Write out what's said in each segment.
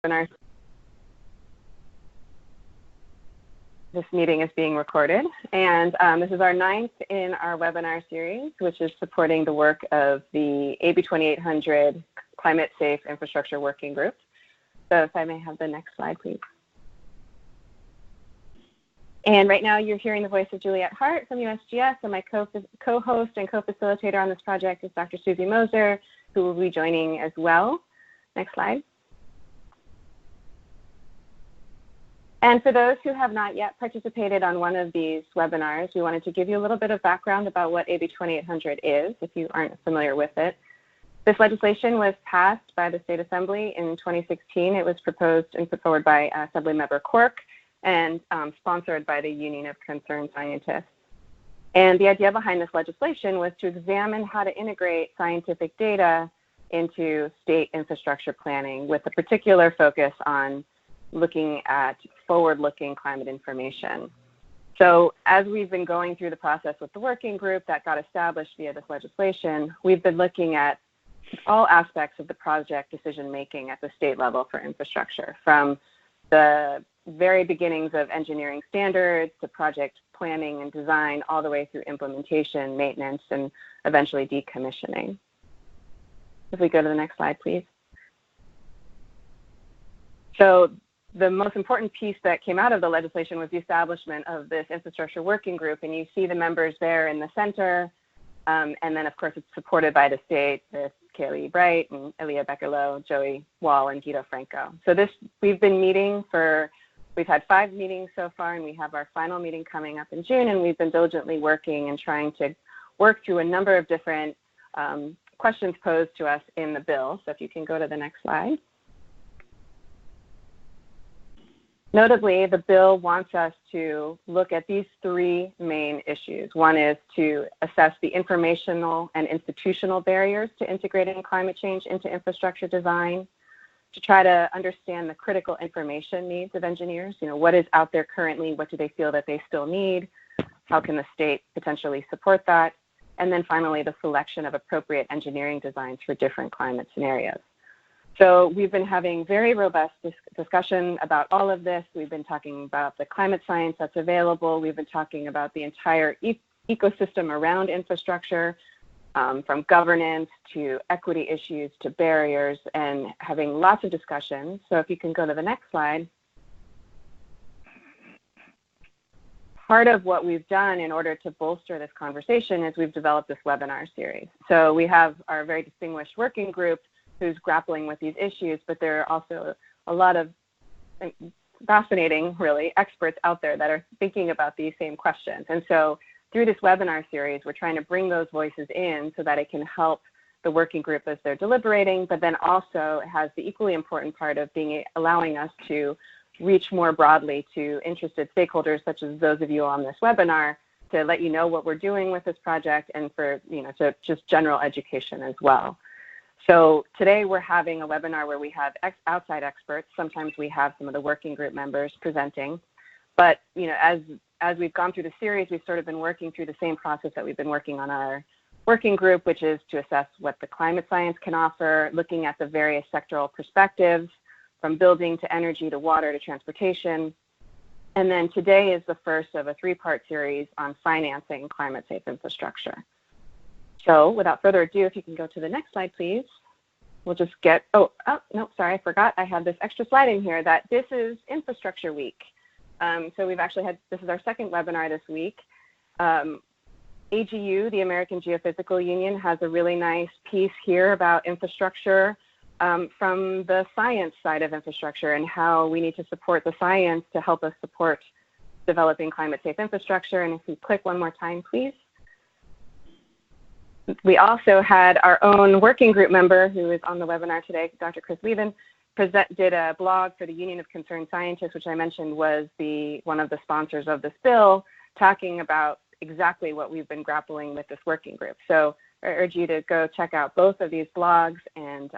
webinar. This meeting is being recorded, and this is our 9th in our webinar series, which is supporting the work of the AB 2800 Climate Safe Infrastructure Working Group. So if I may have the next slide, please. And right now you're hearing the voice of Juliette Hart from USGS, and my co-host and co-facilitator on this project is Dr. Susie Moser, who will be joining as well. Next slide. And for those who have not yet participated on one of these webinars, we wanted to give you a little bit of background about what AB 2800 is, if you aren't familiar with it. This legislation was passed by the State Assembly in 2016. It was proposed and put forward by Assemblymember Cork and sponsored by the Union of Concerned Scientists. And the idea behind this legislation was to examine how to integrate scientific data into state infrastructure planning with a particular focus on looking at forward-looking climate information. So as we've been going through the process with the working group that got established via this legislation, we've been looking at all aspects of the project decision-making at the state level for infrastructure, from the very beginnings of engineering standards to project planning and design, all the way through implementation, maintenance, and eventually decommissioning. If we go to the next slide, please. So the most important piece that came out of the legislation was the establishment of this infrastructure working group, and you see the members there in the center, and then of course it's supported by the state with Kaylee Bright and Elia Beckerlow, Joey Wall, and Guido Franco. So we've been meeting we've had 5 meetings so far, and we have our final meeting coming up in June, and we've been diligently working and trying to work through a number of different questions posed to us in the bill. So if you can go to the next slide. Notably, the bill wants us to look at these 3 main issues. One is to assess the informational and institutional barriers to integrating climate change into infrastructure design, to try to understand the critical information needs of engineers. You know, what is out there currently? What do they feel that they still need? How can the state potentially support that? And then finally, the selection of appropriate engineering designs for different climate scenarios. So we've been having very robust discussion about all of this. We've been talking about the climate science that's available. We've been talking about the entire ecosystem around infrastructure, from governance to equity issues to barriers, and having lots of discussions. So if you can go to the next slide. Part of what we've done in order to bolster this conversation is we've developed this webinar series. So we have our very distinguished working group who's grappling with these issues, but there are also a lot of fascinating, really, experts out there that are thinking about these same questions. And so through this webinar series, we're trying to bring those voices in so that it can help the working group as they're deliberating, but then also it has the equally important part of allowing us to reach more broadly to interested stakeholders, such as those of you on this webinar, to let you know what we're doing with this project, and for to just general education as well. So today we're having a webinar where we have outside experts. Sometimes we have some of the working group members presenting. But as we've gone through the series, we've sort of been working through the same process that we've been working on our working group, which is to assess what the climate science can offer, looking at the various sectoral perspectives, from building to energy to water to transportation. And then today is the first of a 3-part series on financing climate safe infrastructure. So without further ado, if you can go to the next slide, please. We'll just get, no, sorry, I forgot. I have this extra slide in here that this is Infrastructure Week. So we've actually this is our 2nd webinar this week. AGU, the American Geophysical Union, has a really nice piece here about infrastructure from the science side of infrastructure and how we need to support the science to help us support developing climate safe infrastructure. And if we click one more time, please. We also had our own working group member who is on the webinar today, Dr. Chris Levin, did a blog for the Union of Concerned Scientists, which I mentioned was one of the sponsors of this bill, talking about exactly what we've been grappling with this working group. So I urge you to go check out both of these blogs and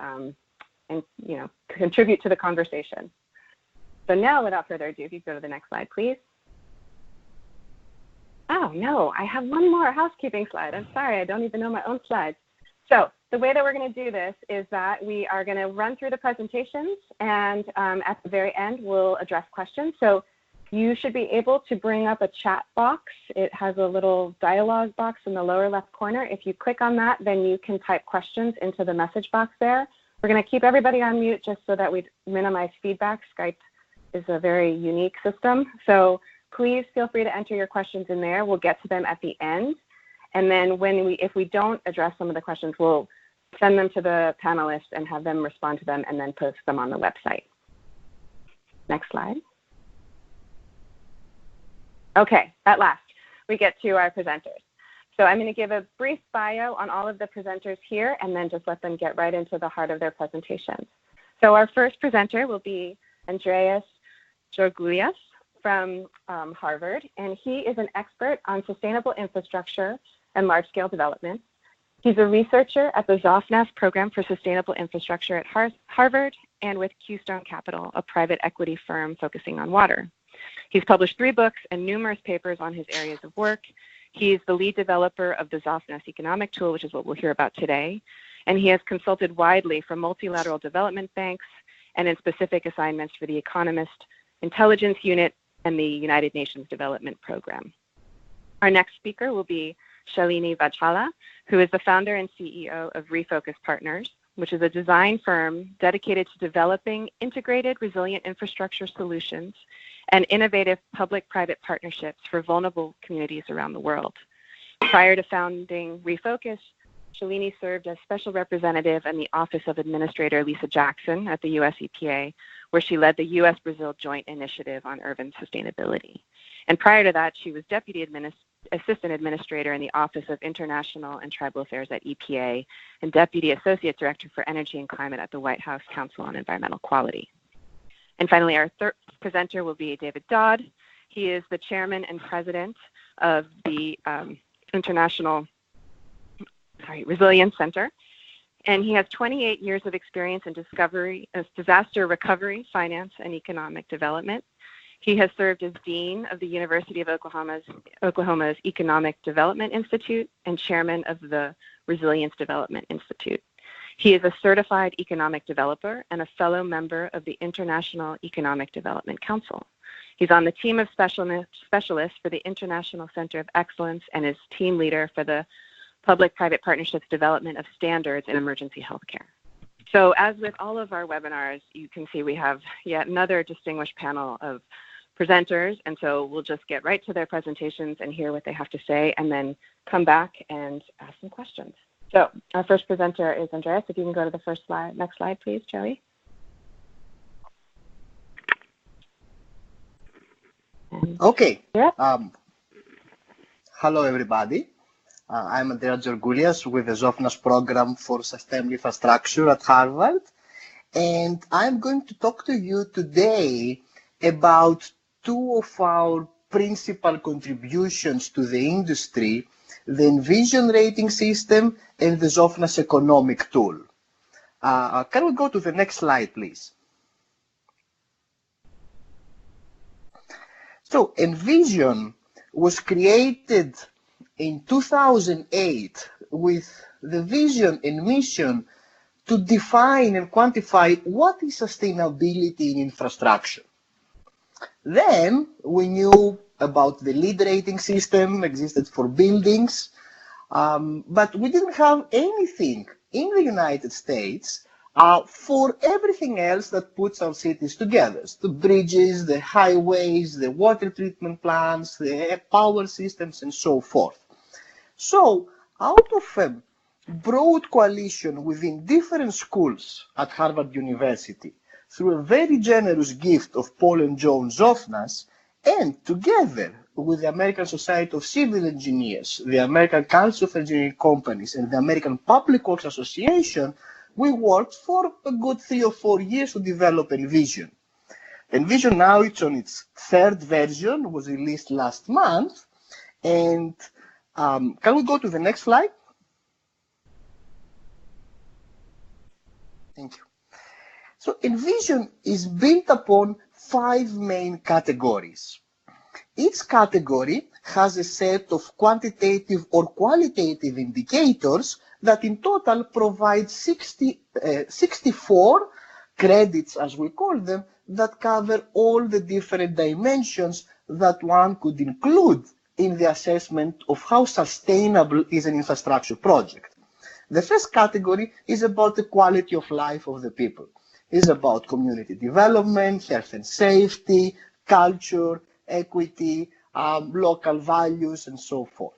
contribute to the conversation. So now, without further ado, if you go to the next slide, please. Oh, no, I have one more housekeeping slide. I'm sorry, I don't even know my own slides. So the way that we're going to do this is that we are going to run through the presentations, and at the very end, we'll address questions. So you should be able to bring up a chat box. It has a little dialogue box in the lower left corner. If you click on that, then you can type questions into the message box there. We're going to keep everybody on mute just so that we minimize feedback. Skype is a very unique system. So please feel free to enter your questions in there. We'll get to them at the end. And then if we don't address some of the questions, we'll send them to the panelists and have them respond to them and then post them on the website. Next slide. Okay, at last, we get to our presenters. So I'm going to give a brief bio on all of the presenters here and then just let them get right into the heart of their presentations. So our first presenter will be Andreas Georgoulias from Harvard, and he is an expert on sustainable infrastructure and large-scale development. He's a researcher at the Softness program for sustainable infrastructure at Harvard and with Keystone Capital, a private equity firm focusing on water. He's published 3 books and numerous papers on his areas of work. He's the lead developer of the Softness economic tool, which is what we'll hear about today. And he has consulted widely for multilateral development banks and in specific assignments for the Economist Intelligence Unit and the United Nations Development Program. Our next speaker will be Shalini Vajhala, who is the founder and CEO of Refocus Partners, which is a design firm dedicated to developing integrated resilient infrastructure solutions and innovative public-private partnerships for vulnerable communities around the world. Prior to founding Refocus, Shalini served as special representative in the Office of Administrator Lisa Jackson at the US EPA, where she led the US-Brazil Joint Initiative on Urban Sustainability. And prior to that, she was Deputy Assistant Administrator in the Office of International and Tribal Affairs at EPA and Deputy Associate Director for Energy and Climate at the White House Council on Environmental Quality. And finally, our third presenter will be David Dodd. He is the chairman and president of the Resilience Center, and he has 28 years of experience in disaster recovery, finance, and economic development. He has served as Dean of the University of Oklahoma's Economic Development Institute and chairman of the Resilience Development Institute. He is a certified economic developer and a fellow member of the International Economic Development Council. He's on the team of specialists for the International Center of Excellence and is team leader for the Public-Private Partnerships development of standards in emergency healthcare. So as with all of our webinars, you can see we have yet another distinguished panel of presenters, and so we'll just get right to their presentations and hear what they have to say and then come back and ask some questions. So our first presenter is Andreas. If you can go to the first slide, next slide, please, Joey. Okay. Hello, everybody. I'm Andreas Georgoulias with the Softness program for Sustainable Infrastructure at Harvard. And I'm going to talk to you today about 2 of our principal contributions to the industry, the Envision Rating system and the Softness economic tool. Can we go to the next slide, please? So Envision was created in 2008 with the vision and mission to define and quantify what is sustainability in infrastructure. Then we knew about the LEED rating system existed for buildings, but we didn't have anything in the United States for everything else that puts our cities together. The bridges, the highways, the water treatment plants, the power systems, and so forth. So out of a broad coalition within different schools at Harvard University, through a very generous gift of Paul and Joan Softness, and together with the American Society of Civil Engineers, the American Council of Engineering Companies, and the American Public Works Association, we worked for a good 3 or 4 years to develop Envision. Envision now, it's on its 3rd version, was released last month. And can we go to the next slide? Thank you. So Envision is built upon 5 main categories. Each category has a set of quantitative or qualitative indicators that in total provide 64 credits, as we call them, that cover all the different dimensions that one could include in the assessment of how sustainable is an infrastructure project. The first category is about the quality of life of the people. It's about community development, health and safety, culture, equity, local values, and so forth.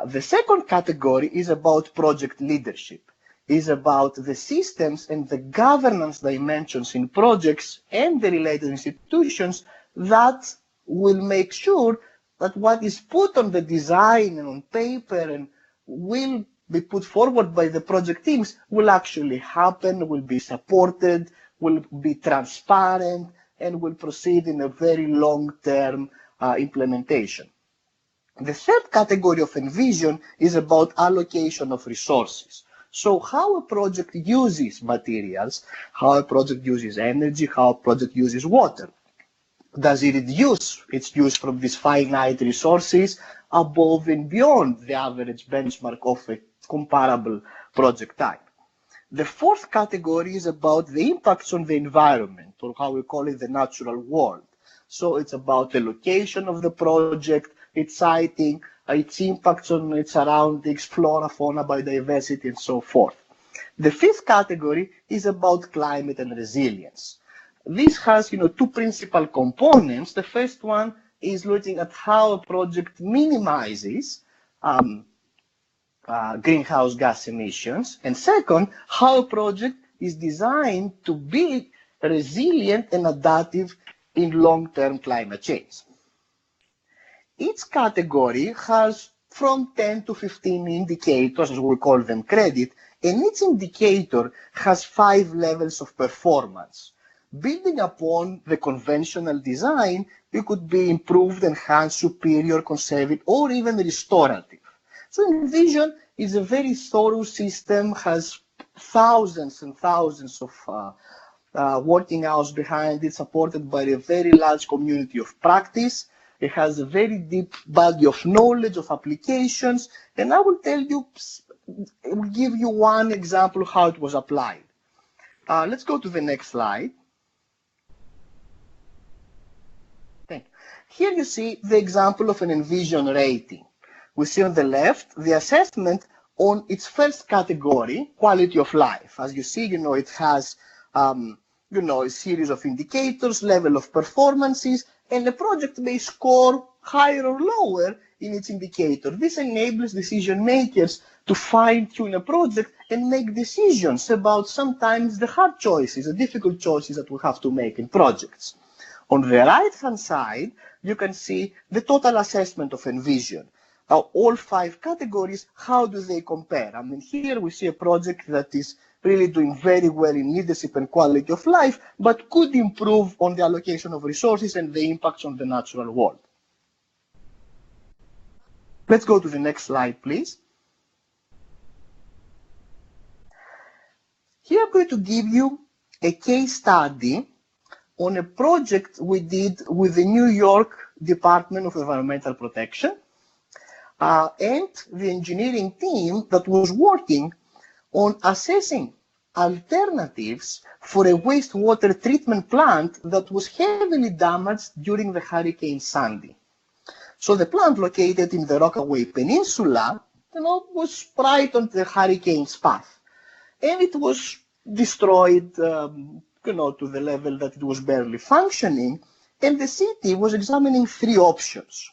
The second category is about project leadership. Is about the systems and the governance dimensions in projects and the related institutions that will make sure that what is put on the design and on paper and will be put forward by the project teams will actually happen, will be supported, will be transparent, and will proceed in a very long-term implementation. The third category of Envision is about allocation of resources. So how a project uses materials, how a project uses energy, how a project uses water. Does it reduce its use from these finite resources above and beyond the average benchmark of a comparable project type? The fourth category is about the impacts on the environment, or how we call it the natural world. So it's about the location of the project, its siting, its impacts on its surroundings, flora, fauna, biodiversity, and so forth. The fifth category is about climate and resilience. This has, two principal components. The first one is looking at how a project minimizes greenhouse gas emissions, and second, how a project is designed to be resilient and adaptive in long-term climate change. Each category has from 10 to 15 indicators, as we call them, credit, and each indicator has 5 levels of performance. Building upon the conventional design, it could be improved, enhanced, superior, conservative, or even restorative. So Envision is a very thorough system, has thousands and thousands of working hours behind it, supported by a very large community of practice. It has a very deep body of knowledge, of applications, and I will tell you, I will give you one example of how it was applied. Let's go to the next slide. Okay. Here you see the example of an Envision rating. We see on the left the assessment on its first category, quality of life. As you see, it has a series of indicators, level of performances, and the project may score higher or lower in its indicator. This enables decision makers to fine-tune a project and make decisions about sometimes the hard choices, the difficult choices that we have to make in projects. On the right-hand side, you can see the total assessment of Envision. Now, all 5 categories, how do they compare? I mean, here we see a project that is really doing very well in leadership and quality of life, but could improve on the allocation of resources and the impacts on the natural world. Let's go to the next slide, please. Here I'm going to give you a case study on a project we did with the New York Department of Environmental Protection and the engineering team that was working on assessing alternatives for a wastewater treatment plant that was heavily damaged during the Hurricane Sandy. So the plant located in the Rockaway Peninsula, was right on the hurricane's path. And it was destroyed, to the level that it was barely functioning. And the city was examining 3 options.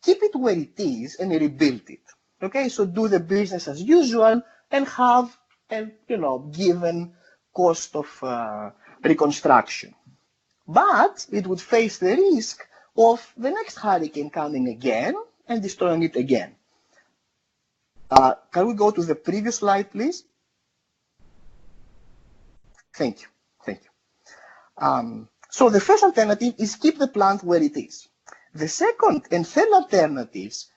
Keep it where it is and rebuild it. Okay, so do the business as usual and have a, given cost of reconstruction. But it would face the risk of the next hurricane coming again and destroying it again. Can we go to the previous slide, please? Thank you. Thank you. So the first alternative is keep the plant where it is. The second and third alternatives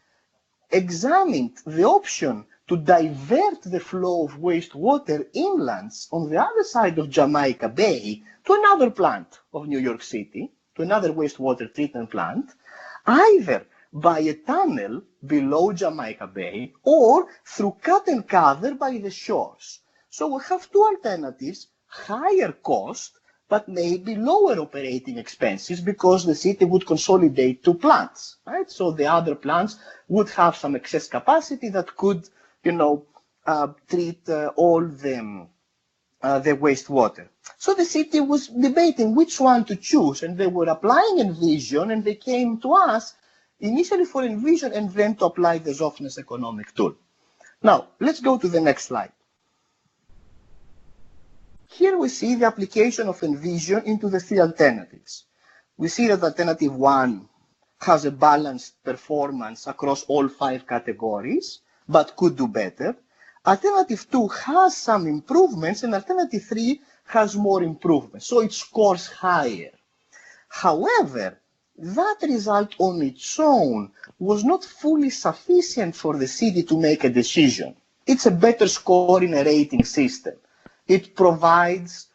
examined the option to divert the flow of wastewater inland on the other side of Jamaica Bay to another plant of New York City, to another wastewater treatment plant, either by a tunnel below Jamaica Bay or through cut and cover by the shores. So we have two alternatives, higher cost, but maybe lower operating expenses because the city would consolidate two plants, right? So the other plants would have some excess capacity that could, treat all the wastewater. So the city was debating which one to choose, and they were applying Envision, and they came to us initially for Envision and then to apply the Softness economic tool. Now, let's go to the next slide. Here we see the application of Envision into the three alternatives. We see that alternative 1 has a balanced performance across all 5 categories, but could do better. Alternative 2 has some improvements, and alternative 3 has more improvements, so it scores higher. However, that result on its own was not fully sufficient for the city to make a decision. It's a better score in a rating system. It provides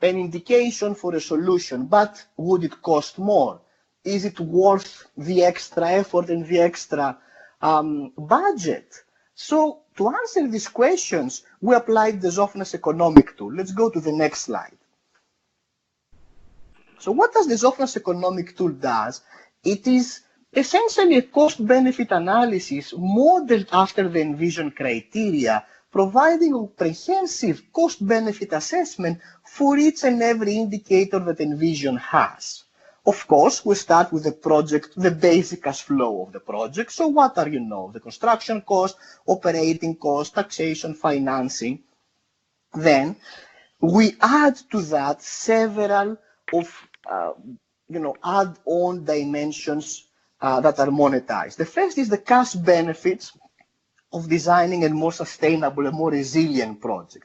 an indication for a solution, but would it cost more? Is it worth the extra effort and the extra budget? So to answer these questions, we applied the Softness economic tool. Let's go to the next slide. So what does the Softness economic tool does? It is essentially a cost-benefit analysis modeled after the Envision criteria, providing a comprehensive cost-benefit assessment for each and every indicator that Envision has. Of course, we start with the project, the basic cash flow of the project. So what are, the construction cost, operating cost, taxation, financing. Then we add to that several of, add-on dimensions that are monetized. The first is the cash benefits of designing a more sustainable, a more resilient project.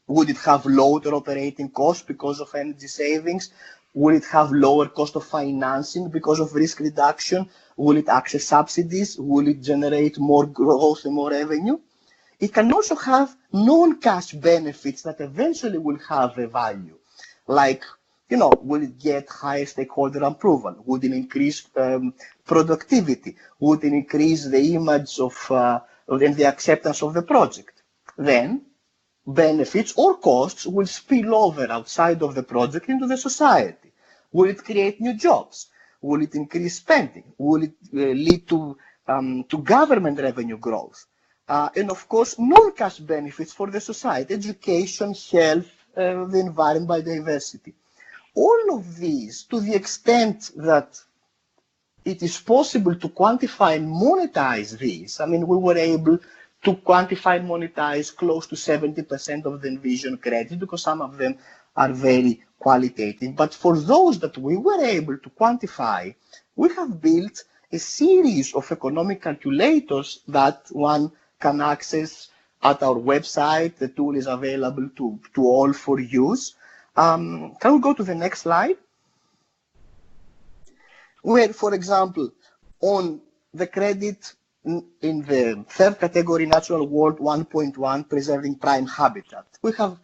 Would it have lower operating costs because of energy savings? Will it have lower cost of financing because of risk reduction? Will it access subsidies? Will it generate more growth and more revenue? It can also have non-cash benefits that eventually will have a value, like, will it get higher stakeholder approval? Would it increase productivity? Would it increase the image of and the acceptance of the project? Then benefits or costs will spill over outside of the project into the society. Will it create new jobs? Will it increase spending? Will it lead to government revenue growth? And of course, non-cash benefits for the society, education, health, the environment, biodiversity. All of these, to the extent that it is possible to quantify and monetize these. I mean, we were able to quantify and monetize close to 70% of the Envision credits because some of them are very qualitative. But for those that we were able to quantify, we have built a series of economic calculators that one can access at our website. The tool is available to all for use. Can we go to the next slide? Where, for example, on the credit in the third category, Natural World 1.1, preserving prime habitat, we have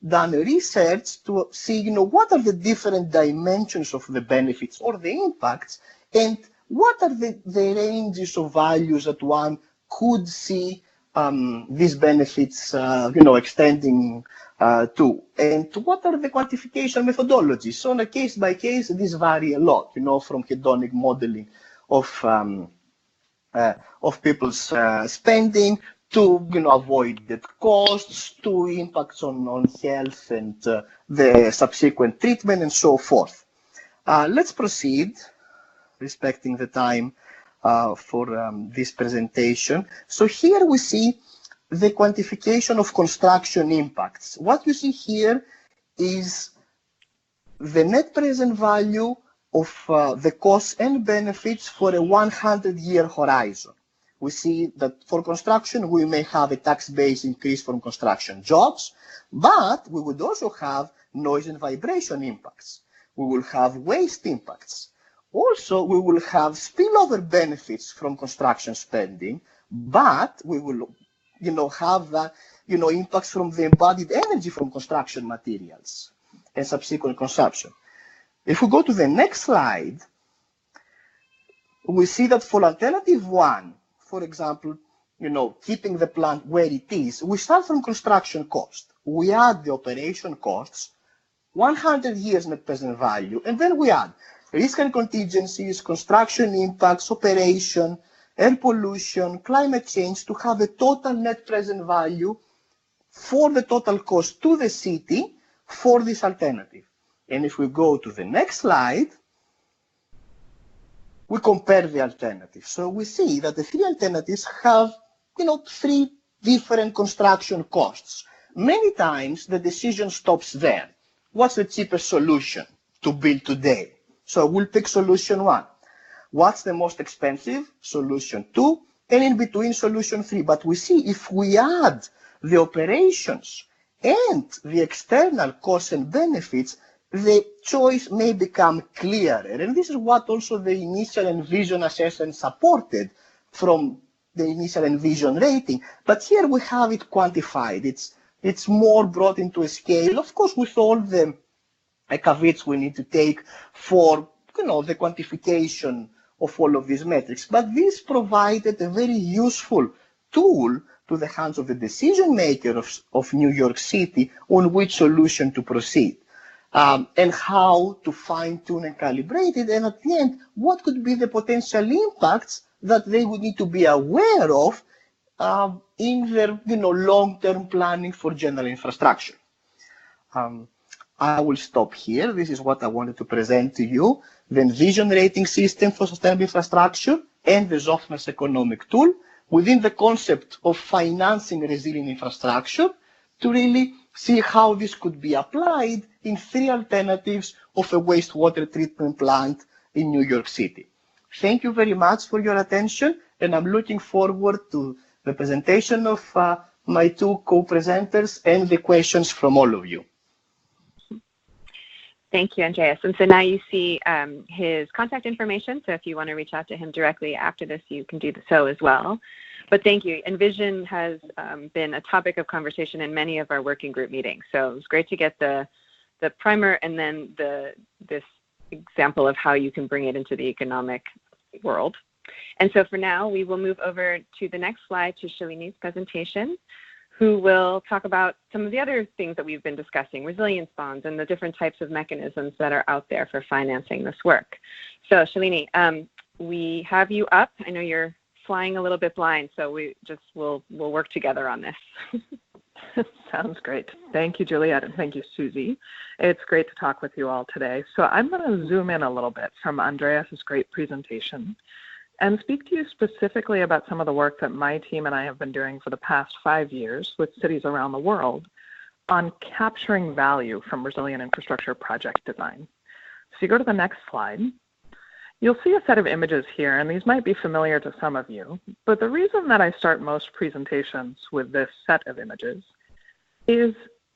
done research to see, what are the different dimensions of the benefits or the impacts, and what are the ranges of values that one could see these benefits, extending to, and what are the quantification methodologies. So on a case by case, these vary a lot, from hedonic modeling of people's spending to, avoided costs, to impacts on health and the subsequent treatment and so forth. Let's proceed, respecting the time for this presentation. So here we see the quantification of construction impacts. What you see here is the net present value of the costs and benefits for a 100-year horizon. We see that for construction, we may have a tax base increase from construction jobs, but we would also have noise and vibration impacts. We will have waste impacts. Also, we will have spillover benefits from construction spending, but we will have impacts from the embodied energy from construction materials and subsequent consumption. If we go to the next slide, we see that for alternative one, for example, keeping the plant where it is, we start from construction cost. We add the operation costs, 100 years net present value, and then we add risk and contingencies, construction impacts, operation, air pollution, climate change to have a total net present value for the total cost to the city for this alternative. And if we go to the next slide, we compare the alternatives. So we see that the three alternatives have, three different construction costs. Many times the decision stops there. What's the cheapest solution to build today? So we'll pick solution one. What's the most expensive? Solution two. And in between, solution three. But we see if we add the operations and the external costs and benefits, the choice may become clearer. And this is what also the initial Envision assessment supported from the initial Envision rating. But here we have it quantified. It's more brought into a scale, of course, with all the caveats we need to take for the quantification of all of these metrics. But this provided a very useful tool to the hands of the decision maker of New York City on which solution to proceed. And how to fine-tune and calibrate it, and at the end, what could be the potential impacts that they would need to be aware of in their long-term planning for general infrastructure. I will stop here. This is what I wanted to present to you, the Envision Rating system for sustainable infrastructure and the Softness economic tool within the concept of financing resilient infrastructure to really see how this could be applied in three alternatives of a wastewater treatment plant in New York City. Thank you very much for your attention, and I'm looking forward to the presentation of my two co-presenters and the questions from all of you. Thank you, Andreas. And so now you see his contact information. So if you want to reach out to him directly after this, you can do so as well. But thank you. Envision has been a topic of conversation in many of our working group meetings. So it was great to get the primer and then this example of how you can bring it into the economic world. And so for now, we will move over to the next slide to Shalini's presentation, who will talk about some of the other things that we've been discussing, resilience bonds and the different types of mechanisms that are out there for financing this work. So Shalini, we have you up. I know you're flying a little bit blind, so we'll work together on this. Sounds great. Thank you, Juliet, and thank you, Susie. It's great to talk with you all today. So I'm going to zoom in a little bit from Andreas's great presentation and speak to you specifically about some of the work that my team and I have been doing for the past 5 years with cities around the world on capturing value from resilient infrastructure project design. So you go to the next slide. You'll see a set of images here, and these might be familiar to some of you, but the reason that I start most presentations with this set of images is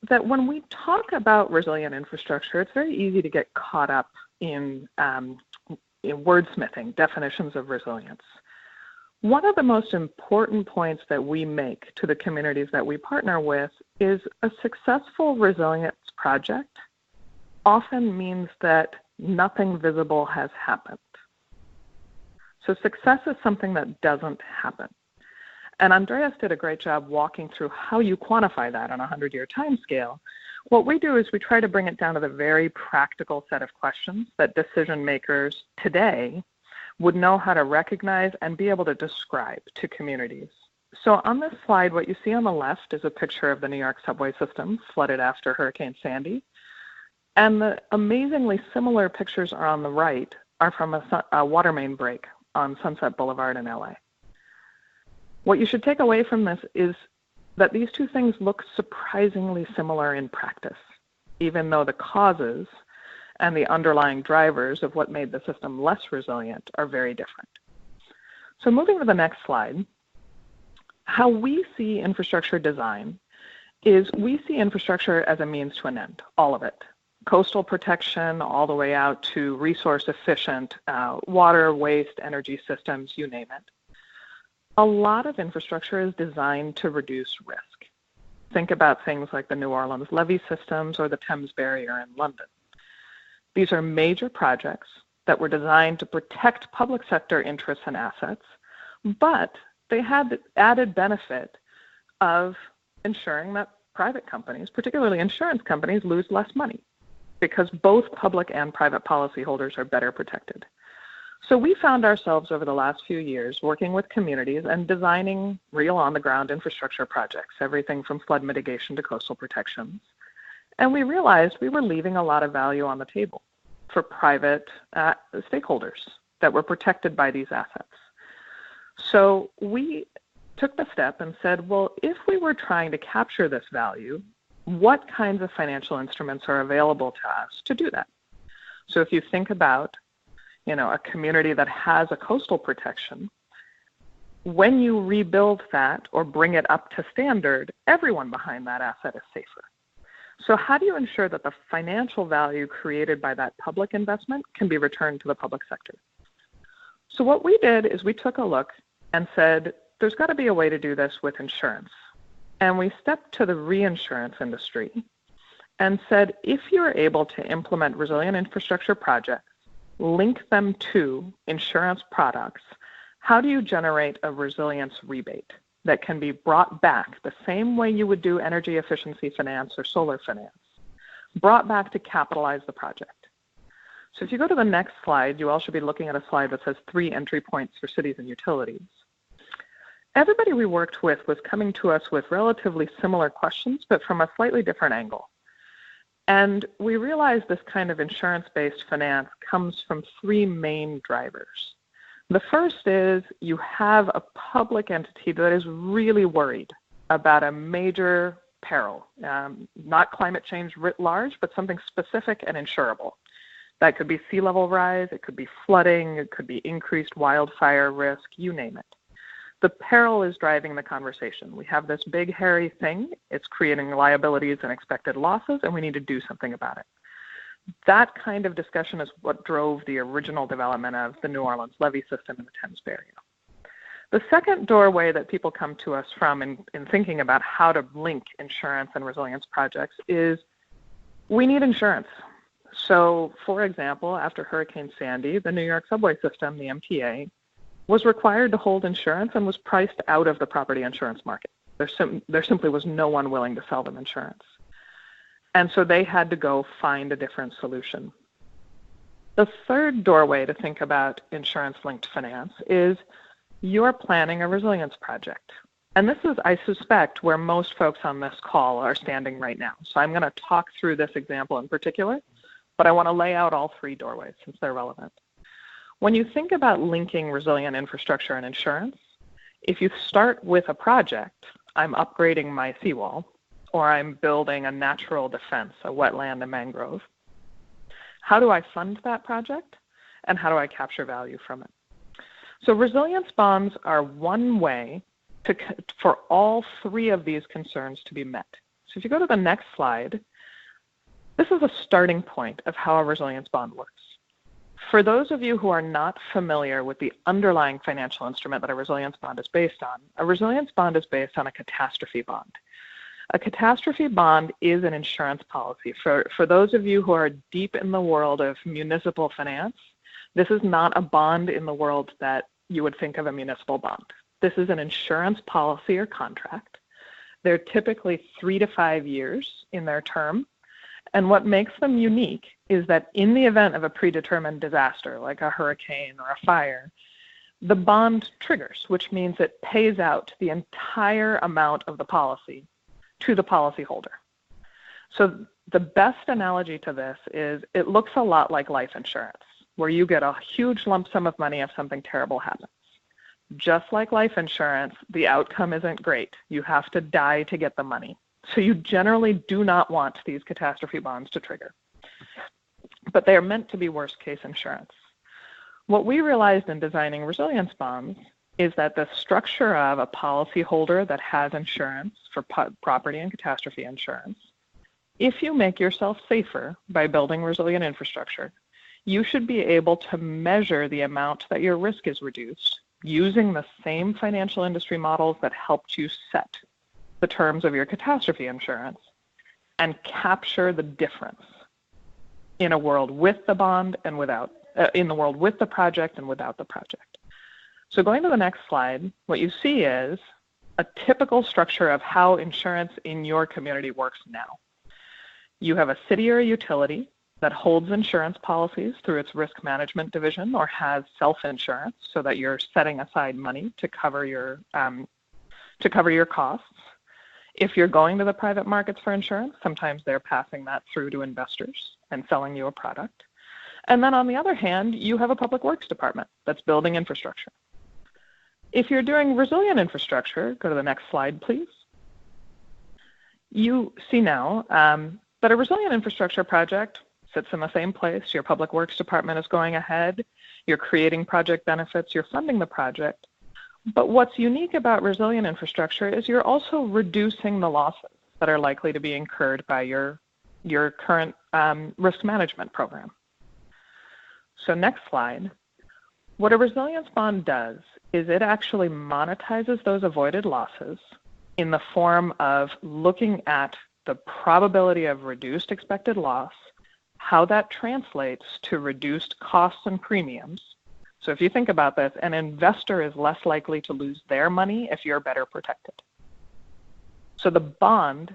that when we talk about resilient infrastructure, it's very easy to get caught up in wordsmithing definitions of resilience. One of the most important points that we make to the communities that we partner with is a successful resilience project often means that nothing visible has happened. So success is something that doesn't happen. And Andreas did a great job walking through how you quantify that on a 100-year time scale. What we do is we try to bring it down to the very practical set of questions that decision makers today would know how to recognize and be able to describe to communities. So on this slide, what you see on the left is a picture of the New York subway system flooded after Hurricane Sandy. And the amazingly similar pictures are on the right are from a water main break on Sunset Boulevard in LA. What you should take away from this is that these two things look surprisingly similar in practice, even though the causes and the underlying drivers of what made the system less resilient are very different. So moving to the next slide, how we see infrastructure design is we see infrastructure as a means to an end, all of it. Coastal protection all the way out to resource efficient water, waste, energy systems, you name it. A lot of infrastructure is designed to reduce risk. Think about things like the New Orleans levee systems or the Thames Barrier in London. These are major projects that were designed to protect public sector interests and assets, but they had the added benefit of ensuring that private companies, particularly insurance companies, lose less money because both public and private policyholders are better protected. So we found ourselves over the last few years working with communities and designing real on-the-ground infrastructure projects, everything from flood mitigation to coastal protections. And we realized we were leaving a lot of value on the table for private stakeholders that were protected by these assets. So we took the step and said, well, if we were trying to capture this value, what kinds of financial instruments are available to us to do that? So if you think about, a community that has a coastal protection, when you rebuild that or bring it up to standard, everyone behind that asset is safer. So how do you ensure that the financial value created by that public investment can be returned to the public sector? So what we did is we took a look and said, there's got to be a way to do this with insurance. And we stepped to the reinsurance industry and said, if you're able to implement resilient infrastructure projects, link them to insurance products, how do you generate a resilience rebate that can be brought back the same way you would do energy efficiency finance or solar finance, brought back to capitalize the project? So if you go to the next slide, you all should be looking at a slide that says 3 entry points for cities and utilities. Everybody we worked with was coming to us with relatively similar questions, but from a slightly different angle. And we realized this kind of insurance-based finance comes from 3 main drivers. The first is you have a public entity that is really worried about a major peril, not climate change writ large, but something specific and insurable. That could be sea level rise, it could be flooding, it could be increased wildfire risk, you name it. The peril is driving the conversation. We have this big, hairy thing. It's creating liabilities and expected losses, and we need to do something about it. That kind of discussion is what drove the original development of the New Orleans levee system in the Thames area. The second doorway that people come to us from in thinking about how to link insurance and resilience projects is we need insurance. So, for example, after Hurricane Sandy, the New York subway system, the MTA, was required to hold insurance and was priced out of the property insurance market. There simply was no one willing to sell them insurance. And so they had to go find a different solution. The third doorway to think about insurance-linked finance is you're planning a resilience project. And this is, I suspect, where most folks on this call are standing right now. So I'm going to talk through this example in particular, but I want to lay out all 3 doorways since they're relevant. When you think about linking resilient infrastructure and insurance, if you start with a project, I'm upgrading my seawall, or I'm building a natural defense, a wetland, a mangrove, how do I fund that project, and how do I capture value from it? So resilience bonds are one way for all 3 of these concerns to be met. So if you go to the next slide, this is a starting point of how a resilience bond works. For those of you who are not familiar with the underlying financial instrument that a resilience bond is based on, a resilience bond is based on a catastrophe bond. A catastrophe bond is an insurance policy. For those of you who are deep in the world of municipal finance, this is not a bond in the world that you would think of a municipal bond. This is an insurance policy or contract. They're typically 3 to 5 years in their term. And what makes them unique is that in the event of a predetermined disaster, like a hurricane or a fire, the bond triggers, which means it pays out the entire amount of the policy to the policyholder. So the best analogy to this is it looks a lot like life insurance, where you get a huge lump sum of money if something terrible happens. Just like life insurance, the outcome isn't great. You have to die to get the money. So you generally do not want these catastrophe bonds to trigger. But they are meant to be worst case insurance. What we realized in designing resilience bonds is that the structure of a policyholder that has insurance for property and catastrophe insurance, if you make yourself safer by building resilient infrastructure, you should be able to measure the amount that your risk is reduced using the same financial industry models that helped you set the terms of your catastrophe insurance and capture the difference in a world with the bond and without in the world with the project and without the project. So going to the next slide, what you see is a typical structure of how insurance in your community works now. You have a city or a utility that holds insurance policies through its risk management division or has self-insurance so that you're setting aside money to cover your costs. If you're going to the private markets for insurance, sometimes they're passing that through to investors and selling you a product. And then on the other hand, you have a public works department that's building infrastructure. If you're doing resilient infrastructure, go to the next slide, please. You see now that a resilient infrastructure project sits in the same place. Your public works department is going ahead. You're creating project benefits. You're funding the project. But what's unique about resilient infrastructure is you're also reducing the losses that are likely to be incurred by your current risk management program. So next slide. What a resilience bond does is it actually monetizes those avoided losses in the form of looking at the probability of reduced expected loss, how that translates to reduced costs and premiums. So if you think about this, an investor is less likely to lose their money if you're better protected. So the bond,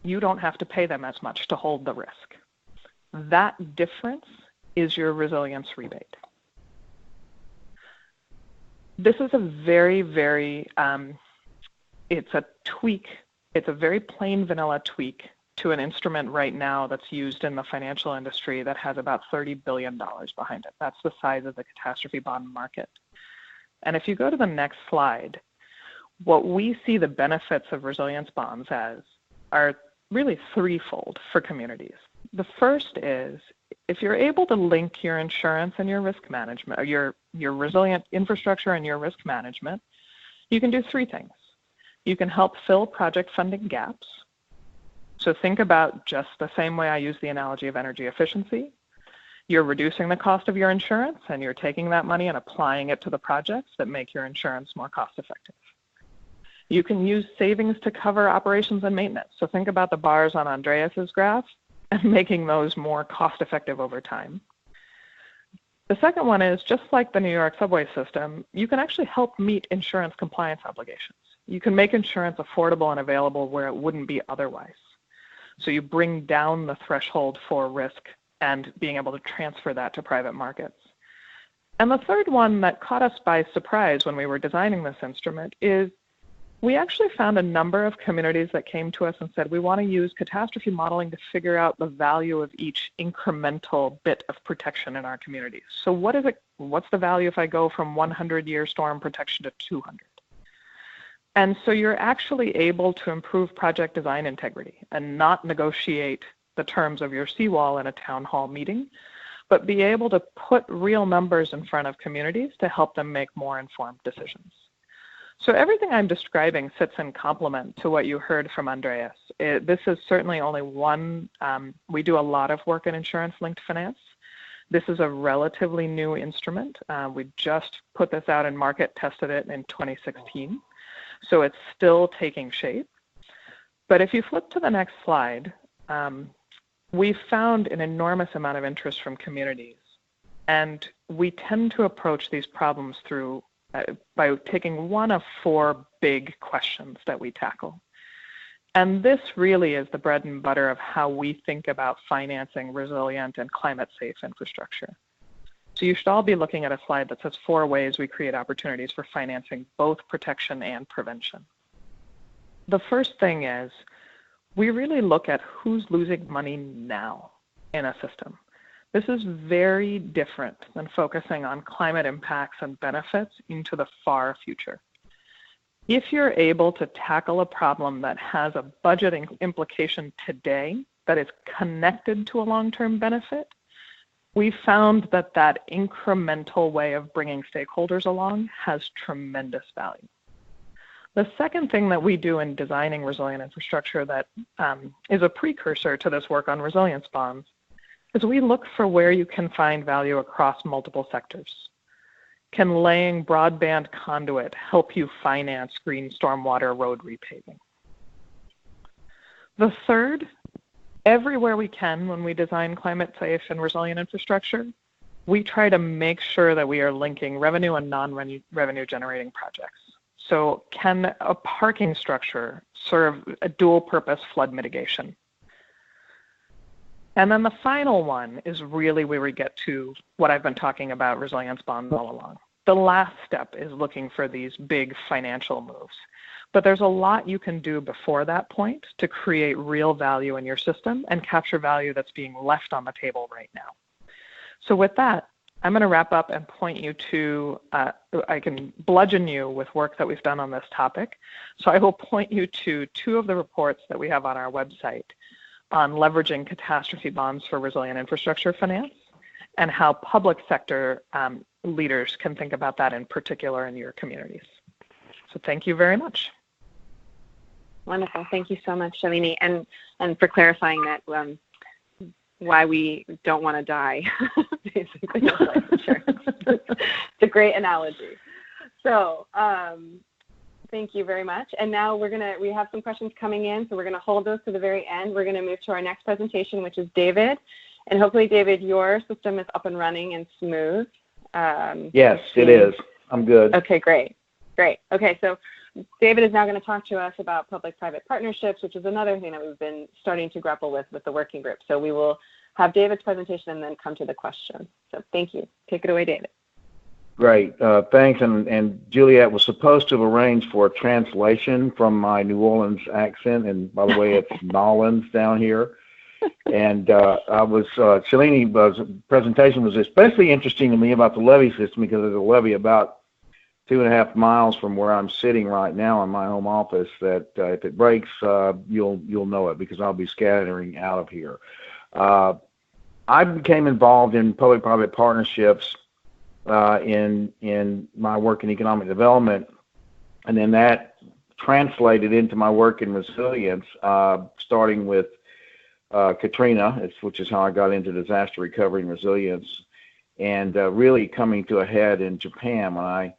you don't have to pay them as much to hold the risk. That difference is your resilience rebate. This is a very, very, it's a tweak. It's a very plain vanilla tweak to an instrument right now that's used in the financial industry that has about $30 billion behind it. That's the size of the catastrophe bond market. And if you go to the next slide, what we see the benefits of resilience bonds as are really threefold for communities. The first is if you're able to link your insurance and your risk management, or your resilient infrastructure and your risk management, you can do three things. You can help fill project funding gaps. So think about just the same way I use the analogy of energy efficiency. You're reducing the cost of your insurance and you're taking that money and applying it to the projects that make your insurance more cost effective. You can use savings to cover operations and maintenance. So think about the bars on Andreas's graph and making those more cost effective over time. The second one is, just like the New York subway system, you can actually help meet insurance compliance obligations. You can make insurance affordable and available where it wouldn't be otherwise. So you bring down the threshold for risk and being able to transfer that to private markets. And the third one that caught us by surprise when we were designing this instrument is we actually found a number of communities that came to us and said, we want to use catastrophe modeling to figure out the value of each incremental bit of protection in our communities. So what's the value if I go from 100-year storm protection to 200? And so you're actually able to improve project design integrity and not negotiate the terms of your seawall in a town hall meeting, but be able to put real numbers in front of communities to help them make more informed decisions. So everything I'm describing sits in complement to what you heard from Andreas. This is certainly only one. We do a lot of work in insurance-linked finance. This is a relatively new instrument. We just put this out in market, tested it in 2016. So it's still taking shape. But if you flip to the next slide, we found an enormous amount of interest from communities. And we tend to approach these problems through by taking one of four big questions that we tackle. And this really is the bread and butter of how we think about financing resilient and climate-safe infrastructure. So you should all be looking at a slide that says 4 ways we create opportunities for financing both protection and prevention. The first thing is we really look at who's losing money now in a system. This is very different than focusing on climate impacts and benefits into the far future. If you're able to tackle a problem that has a budgeting implication today that is connected to a long-term benefit, we found that that incremental way of bringing stakeholders along has tremendous value. The second thing that we do in designing resilient infrastructure that is a precursor to this work on resilience bonds is we look for where you can find value across multiple sectors. Can laying broadband conduit help you finance green stormwater road repaving? The third, everywhere we can when we design climate safe and resilient infrastructure, we try to make sure that we are linking revenue and non-revenue generating projects. So can a parking structure serve a dual purpose flood mitigation? And then the final one is really where we get to what I've been talking about resilience bonds all along. The last step is looking for these big financial moves. But there's a lot you can do before that point to create real value in your system and capture value that's being left on the table right now. So with that, I'm going to wrap up and point you to, I can bludgeon you with work that we've done on this topic. So I will point you to 2 of the reports that we have on our website on leveraging catastrophe bonds for resilient infrastructure finance and how public sector leaders can think about that in particular in your communities. So thank you very much. Wonderful. Thank you so much, Shalini, and for clarifying that why we don't want to die, basically, with life insurance. It's a great analogy. So thank you very much. And now we have some questions coming in, so we're going to hold those to the very end. We're going to move to our next presentation, which is David. And hopefully, David, your system is up and running and smooth. Yes, it is. I'm good. Okay, great. Okay, so David is now going to talk to us about public-private partnerships, which is another thing that we've been starting to grapple with the working group. So we will have David's presentation and then come to the question. So thank you. Take it away, David. Great. Thanks. And Juliet was supposed to have arranged for a translation from my New Orleans accent. And by the way, it's Nolans down here. And Shalini's presentation was especially interesting to me about the levee system because there's a levee about 2.5 miles from where I'm sitting right now in my home office that if it breaks, you'll know it because I'll be scattering out of here. I became involved in public-private partnerships in my work in economic development, and then that translated into my work in resilience, starting with Katrina, which is how I got into disaster recovery and resilience, and really coming to a head in Japan when I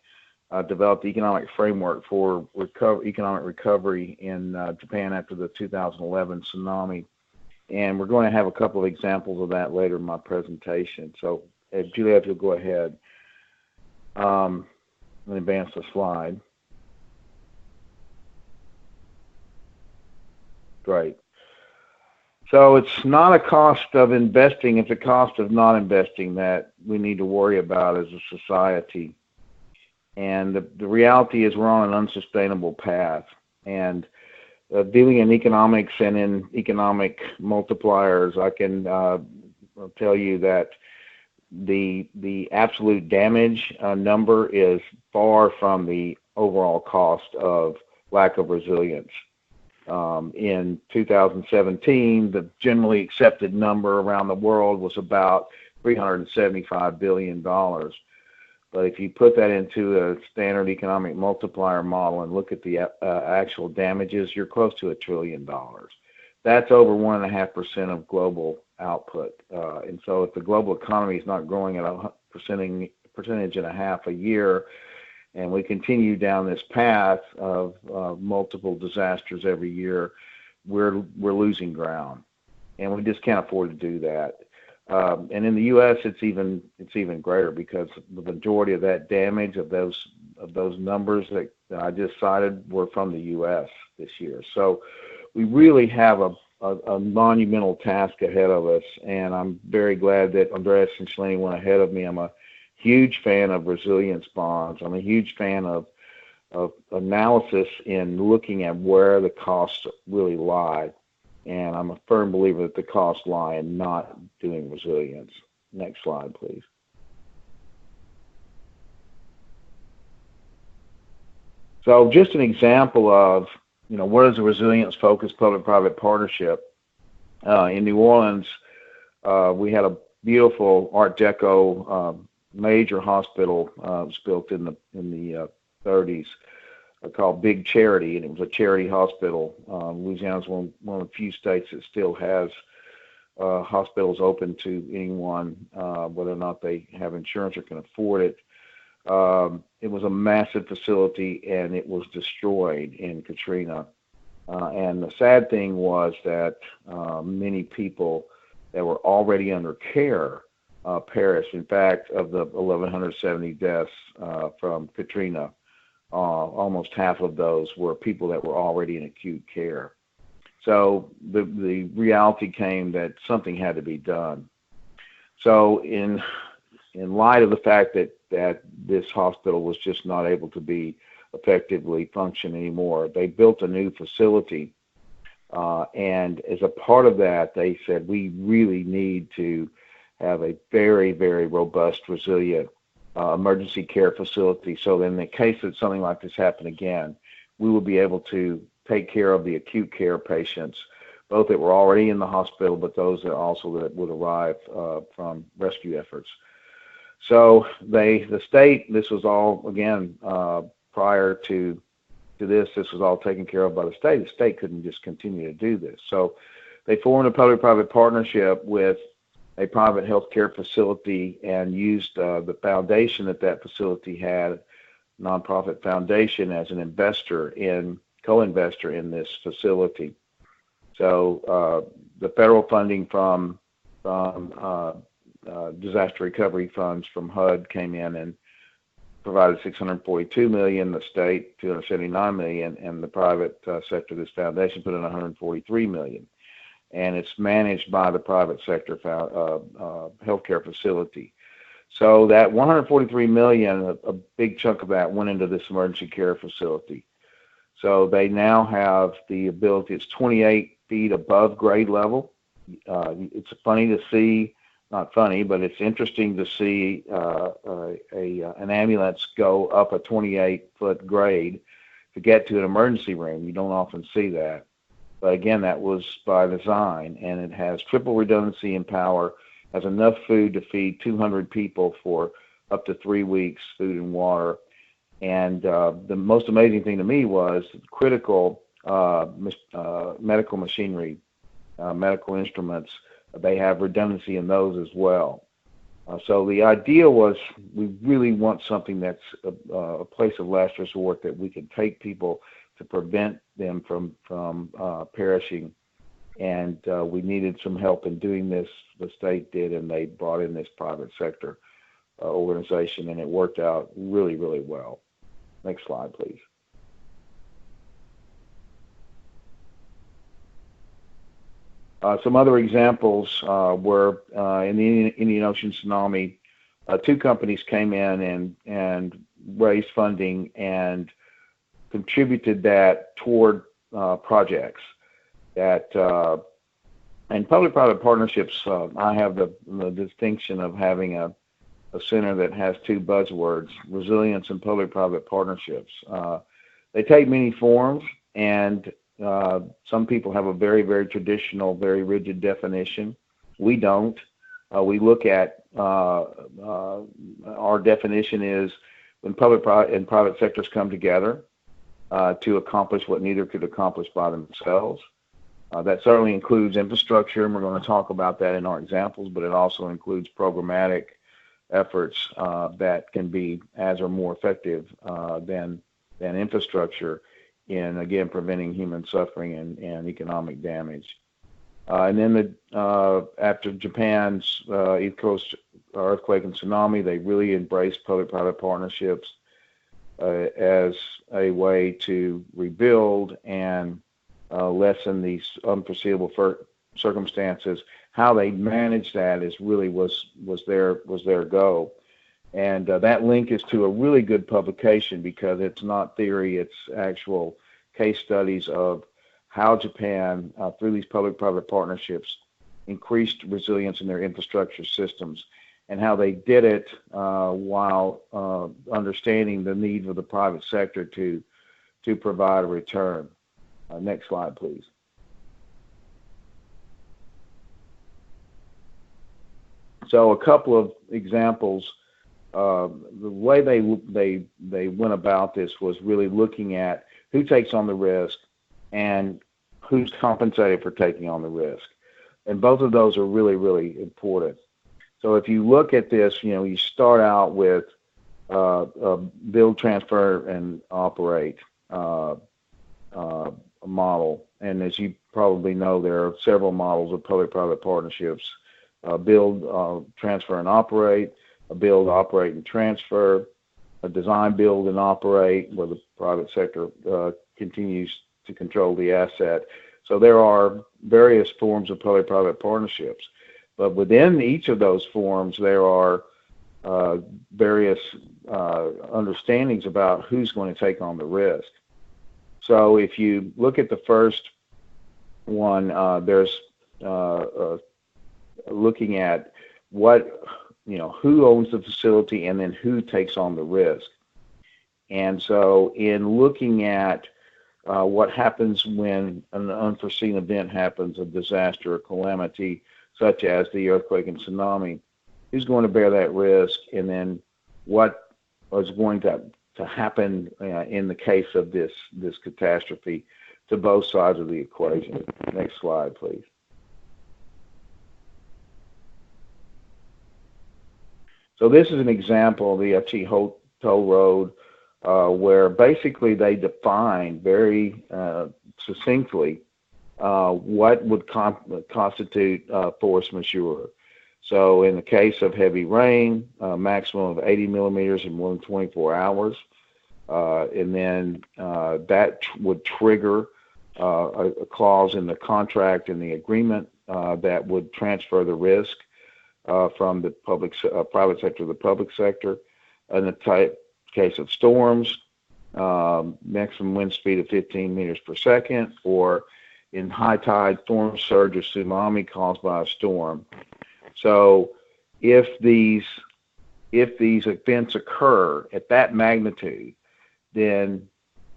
developed the economic framework for economic recovery in Japan after the 2011 tsunami. And we're going to have a couple of examples of that later in my presentation. So, Julia, if you'll go ahead and advance the slide. Great. So it's not a cost of investing, it's a cost of not investing that we need to worry about as a society. And the reality is we're on an unsustainable path. And dealing in economics and in economic multipliers, I can tell you that the absolute damage number is far from the overall cost of lack of resilience. In 2017, the generally accepted number around the world was about $375 billion. But if you put that into a standard economic multiplier model and look at the actual damages, you're close to $1 trillion. That's over 1.5% of global output. And so if the global economy is not growing at a percentage and a half a year, and we continue down this path of multiple disasters every year, we're losing ground, and we just can't afford to do that. And in the U.S., it's even greater because the majority of that damage of those numbers that I just cited were from the U.S. this year. So we really have a monumental task ahead of us, and I'm very glad that Andreas and Shalini went ahead of me. I'm a huge fan of resilience bonds. I'm a huge fan of analysis in looking at where the costs really lie. And I'm a firm believer that the costs lie in not doing resilience. Next slide, please. So just an example of, what is a resilience-focused public-private partnership? In New Orleans, we had a beautiful Art Deco major hospital was built in the 30s. Called Big Charity, and it was a charity hospital. Louisiana's one of the few states that still has hospitals open to anyone, whether or not they have insurance or can afford it. It was a massive facility, and it was destroyed in Katrina. And the sad thing was that many people that were already under care perished. In fact, of the 1,170 deaths from Katrina, almost half of those were people that were already in acute care. So the reality came that something had to be done. So in light of the fact that this hospital was just not able to be effectively function anymore, they built a new facility. And as a part of that, they said, we really need to have a very, very robust, resilient emergency care facility. So in the case that something like this happened again, we will be able to take care of the acute care patients, both that were already in the hospital, but those that also that would arrive from rescue efforts. So the state, this was all, again, prior to this was all taken care of by the state. The state couldn't just continue to do this. So they formed a public-private partnership with a private healthcare facility and used the foundation that facility had, nonprofit foundation, as an co-investor in this facility. So the federal funding from disaster recovery funds from HUD came in and provided $642 million, the state $279 million, and the private sector, this foundation, put in $143 million. And it's managed by the private sector healthcare facility. So that $143 million, a big chunk of that went into this emergency care facility. So they now have the ability, it's 28 feet above grade level. It's funny to see, not funny, but it's interesting to see an ambulance go up a 28-foot grade to get to an emergency room. You don't often see that. But again, that was by design, and it has triple redundancy in power, has enough food to feed 200 people for up to 3 weeks, food and water. And the most amazing thing to me was critical medical machinery, medical instruments. They have redundancy in those as well. So the idea was we really want something that's a place of last resort, that we can take people to prevent them from perishing. And we needed some help in doing this. The state did, and they brought in this private sector organization, and it worked out really, really well. Next slide, please. Some other examples were in the Indian Ocean tsunami. 2 companies came in and raised funding and contributed that toward projects that, and public-private partnerships, I have the distinction of having a center that has 2 buzzwords, resilience and public-private partnerships. They take many forms, and some people have a very, very traditional, very rigid definition. We don't. We look at, our definition is when public and private sectors come together to accomplish what neither could accomplish by themselves. That certainly includes infrastructure, and we're going to talk about that in our examples, but it also includes programmatic efforts that can be as or more effective than infrastructure in, again, preventing human suffering and economic damage. And then after Japan's East Coast earthquake and tsunami, they really embraced public-private partnerships as a way to rebuild and lessen these unforeseeable circumstances. How they managed that is really was their goal. And that link is to a really good publication, because it's not theory, it's actual case studies of how Japan, through these public-private partnerships, increased resilience in their infrastructure systems, and how they did it while understanding the need of the private sector to provide a return. Next slide, please. So a couple of examples. The way they went about this was really looking at who takes on the risk and who's compensated for taking on the risk. And both of those are really, really important. So if you look at this, you start out with build, transfer, and operate a model. And as you probably know, there are several models of public-private partnerships. build, transfer, and operate, a build, operate, and transfer, a design, build, and operate, where the private sector continues to control the asset. So there are various forms of public-private partnerships. But within each of those forms, there are various understandings about who's going to take on the risk. So if you look at the first one, there's looking at who owns the facility and then who takes on the risk. And so in looking at what happens when an unforeseen event happens, a disaster or calamity, such as the earthquake and tsunami, who's going to bear that risk, and then what is going to happen in the case of this catastrophe to both sides of the equation. Next slide, please. So this is an example of the FT Toll Road, where basically they define very succinctly what would constitute force majeure. So in the case of heavy rain, maximum of 80 millimeters in more than 24 hours, and then that would trigger a clause in the contract and the agreement that would transfer the risk from the private sector to the public sector. In the case of storms, maximum wind speed of 15 meters per second, or in high tide, storm surge, or tsunami caused by a storm. So if these events occur at that magnitude, then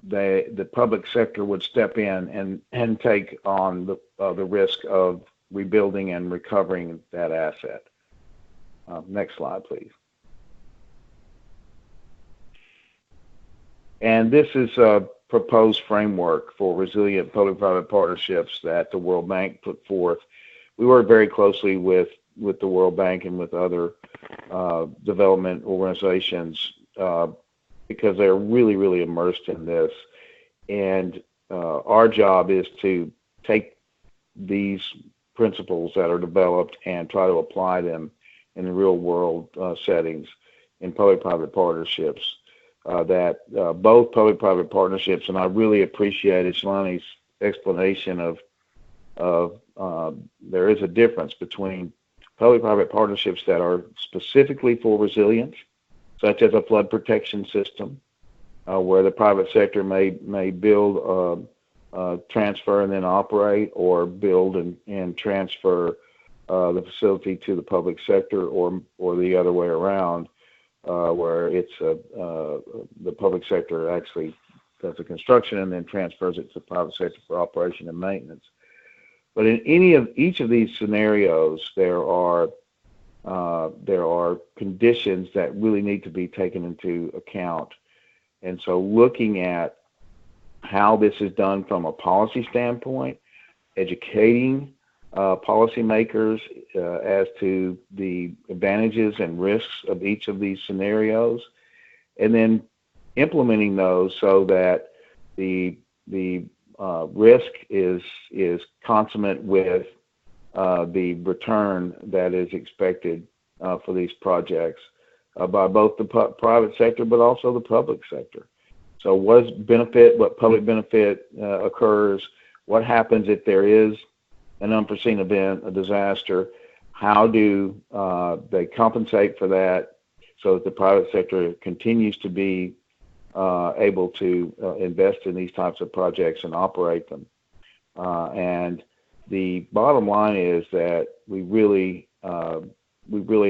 the public sector would step in and take on the risk of rebuilding and recovering that asset. Next slide, please. And this is a proposed framework for resilient public-private partnerships that the World Bank put forth. We work very closely with the World Bank and with other development organizations because they're really, really immersed in this. And our job is to take these principles that are developed and try to apply them in the real world settings in public-private partnerships. That both public-private partnerships, and I really appreciated Shalani's explanation of there is a difference between public-private partnerships that are specifically for resilience, such as a flood protection system, where the private sector may build, transfer, and then operate, or build and transfer the facility to the public sector, or the other way around, where it's the public sector actually does the construction and then transfers it to the private sector for operation and maintenance. But in each of these scenarios, there are conditions that really need to be taken into account. And so looking at how this is done from a policy standpoint, educating policymakers as to the advantages and risks of each of these scenarios, and then implementing those so that the risk is consummate with the return that is expected for these projects by both the private sector but also the public sector. So what public benefit occurs, what happens if there is an unforeseen event, a disaster, how do they compensate for that so that the private sector continues to be able to invest in these types of projects and operate them. And the bottom line is that we really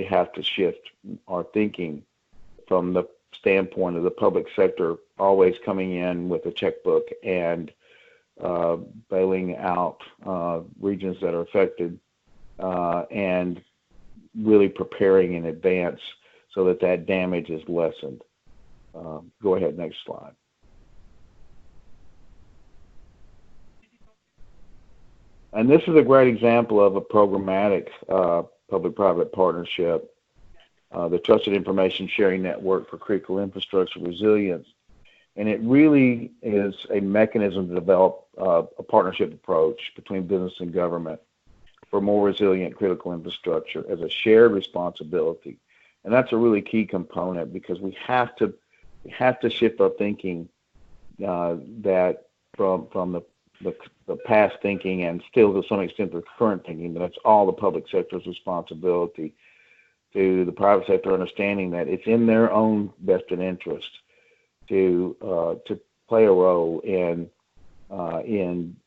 have to shift our thinking from the standpoint of the public sector always coming in with a checkbook and bailing out regions that are affected and really preparing in advance so that damage is lessened. Go ahead, next slide. And this is a great example of a programmatic public-private partnership, the Trusted Information Sharing Network for Critical Infrastructure Resilience. And it really is a mechanism to develop a partnership approach between business and government for more resilient critical infrastructure as a shared responsibility. And that's a really key component, because we have to shift our thinking that from the past thinking, and still to some extent the current thinking, that it's all the public sector's responsibility, to the private sector understanding that it's in their own best interest to play a role in